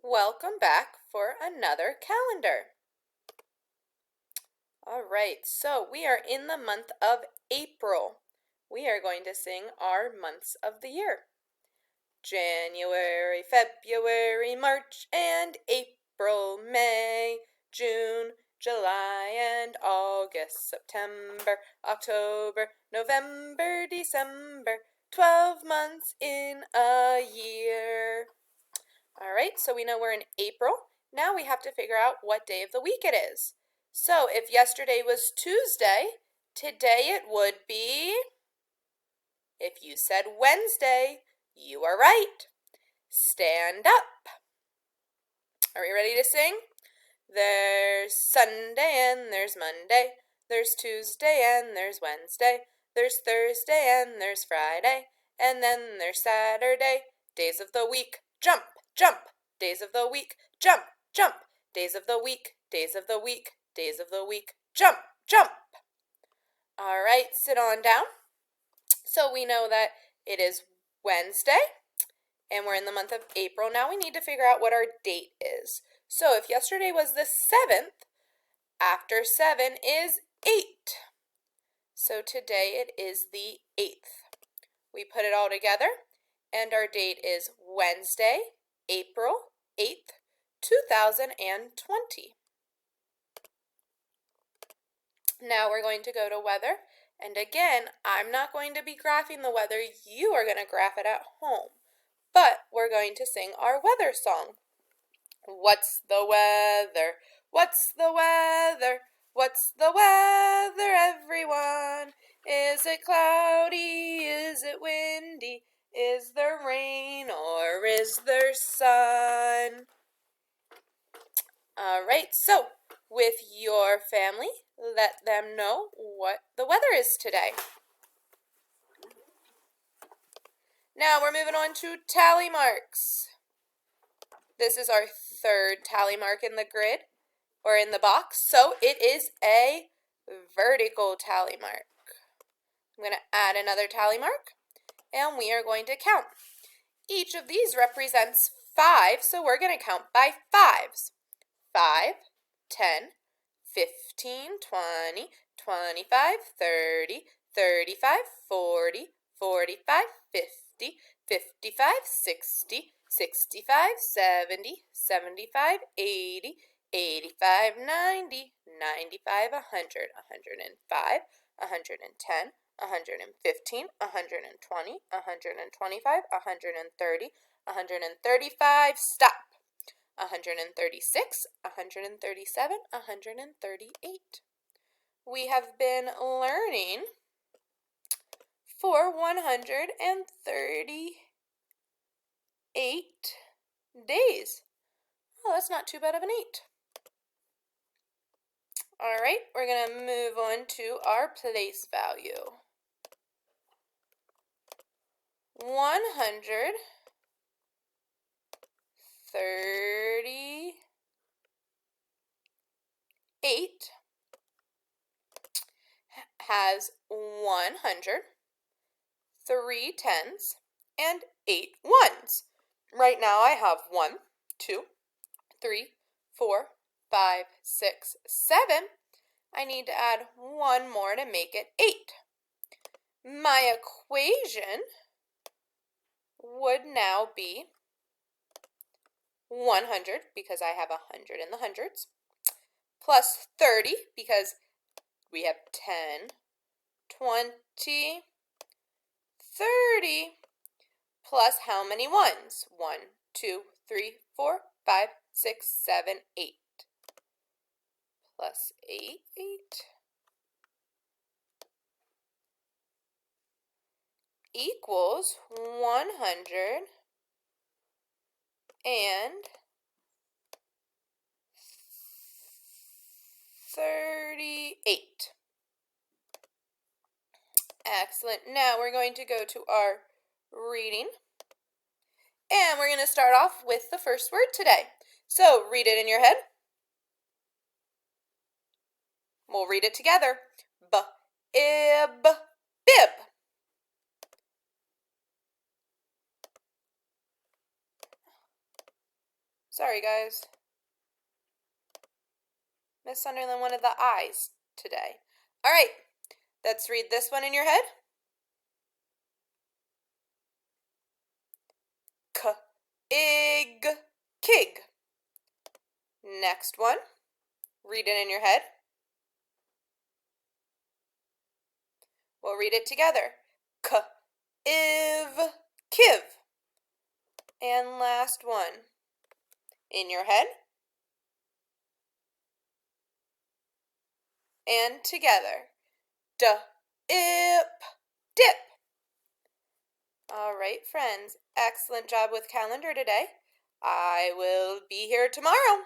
Welcome back for another calendar. All right, so we are in the month of April. We are going to sing our months of the year. January, February, March, and April, May, June, July, and August, September, October, November, December, 12 months in a year. All right, so we know we're in April. Now we have to figure out what day of the week it is. So if yesterday was Tuesday, today it would be, if you said Wednesday, you are right. Stand up. Are we ready to sing? There's Sunday and there's Monday. There's Tuesday and there's Wednesday. There's Thursday and there's Friday. And then there's Saturday. Days of the week. Jump, jump. Days of the week. Jump, jump. Days of the week. Days of the week. Days of the week. Jump, jump. All right, sit on down. So we know that it is Wednesday, and we're in the month of April. Now we need to figure out what our date is. So if yesterday was the 7th, after 7 is 8. So today it is the 8th. We put it all together, and our date is Wednesday, April 8th, 2020. Now we're going to go to weather. And again, I'm not going to be graphing the weather. You are going to graph it at home. But we're going to sing our weather song. What's the weather? What's the weather? What's the weather, everyone? Is it cloudy? Is it windy? Is there rain or is there sun? All right, so with your family, let them know what the weather is today. Now we're moving on to tally marks. This is our third tally mark in the grid, or in the box, so it is a vertical tally mark. I'm going to add another tally mark, and we are going to count. Each of these represents 5, so we're going to count by 5s. 5, 10, 15, 20, 25, 30, 35, 40, 45, 50, 55, 60, 65, 70, 75, 80, 85, 90, 95, 100, 105, 110, 115, 120, 125, 130, 135, stop. 136, 137, 138. We have been learning for 138 days. Oh, that's not too bad of an 8. All right, we're going to move on to our place value. 138 has 100, 3 10s, and 8 1s. Right now I have 1, 2, 3, 4, 5, 6, 7. I need to add 1 more to make it 8. My equation would now be 100, because I have 100 in the hundreds, plus 30, because we have 10, 20, 30, plus how many 1s? 1, 2, 3, 4, 5, 6, 7, 8. Plus 8, 8. Equals 138. Excellent. Now we're going to go to our reading. And we're going to start off with the first word today. So read it in your head. We'll read it together. B-ib, bib. Sorry, guys. Miss Sunderland wanted the I's today. All right, let's read this one in your head. K-ig, kig. Next one, read it in your head. We'll read it together. K-iv, kiv. And last one, in your head. And together. D-ip, dip. All right, friends. Excellent job with calendar today. I will be here tomorrow.